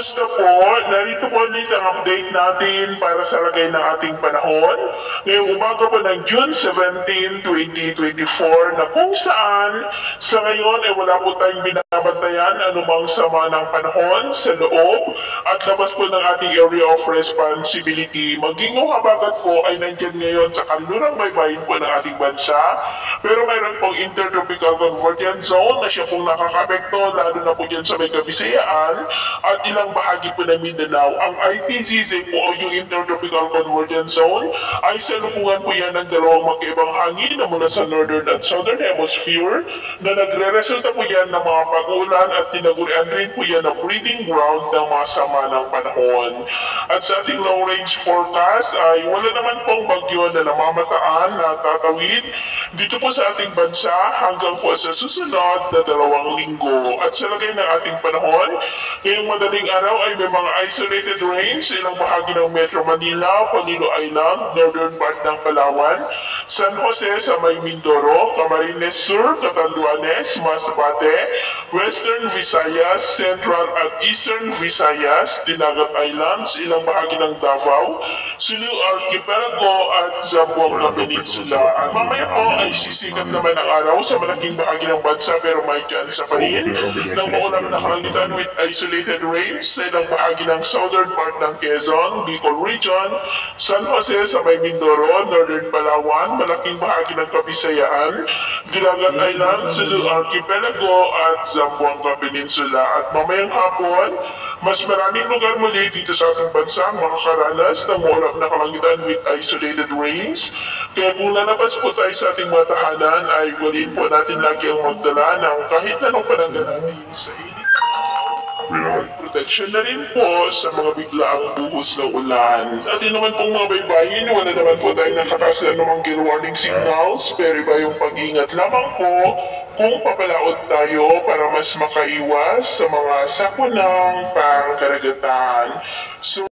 Kumusta po? Narito po ulit ang update natin para sa lagay ng ating panahon. Ngayong umaga po ng June 17, 2024 na kung saan sa ngayon ay wala po tayong binabantayan anumang sama ng panahon sa loob at labas po ng ating area of responsibility. Maging yung habagat po ay nandiyan ngayon sa kanlurang baybayin po ng ating bansa, pero mayroon pong intertropical convergence zone na siya pong nakakapekto lalo na po dyan sa may Kabisayaan at ilang bahagi po ng Mindanao. Ang ITZZ po o yung Intertropical Convergence Zone ay salubungan po yan ng dalawang magkaibang hangin na mula sa Northern at Southern Hemisphere na nagre-resulta po yan ng mga pag-ulan at tinagurian rin po yan na breeding ground ng mga sama ng panahon. At sa ating long range forecast ay wala naman pong bagyo na namamataan na tatawid dito po sa ating bansa hanggang po sa susunod na 2 linggo. At sa lagay ng ating panahon, ngayong madaling araw ay may mga isolated rains sa ilang bahagi ng Metro Manila, Panilo Island, northern part ng Palawan, San Jose sa may Mindoro, Camarines Sur, Catanduanes, Masbate, Western Visayas, Central at Eastern Visayas, Dinagat Islands, ilang bahagi ng Davao, Sulu Archipelago at Zamboanga Peninsula. At mamaya po ay sisikat naman ang araw sa malaking bahagi ng bansa pero may chance pa rin ng maulan na kalangitan with isolated rains sa ilang bahagi ng southern part ng Quezon, Bicol Region, San Jose sa may Mindoro, Northern Palawan, malaking bahagi ng Kabisayaan, Dinagat Island, Sulu Archipelago at Zamboanga Peninsula. At mamayang hapon, mas maraming lugar muli dito sa ating bansa ang makakaranas ng maulan na kalangitan with isolated rains. Kaya kung lalabas po tayo sa ating mga tahanan ay gawin po natin lagi ang magdala ng kahit anong pananggalantin sa init. Protection na rin po sa mga biglaang buhos ng ulan. Sa atin naman pong mga baybayin, wala naman po tayo nakataas na namang gale warning signals, pero iba yung pag-ingat lamang po kung papalaot tayo para mas makaiwas sa mga sakunang pangkaragatan. So,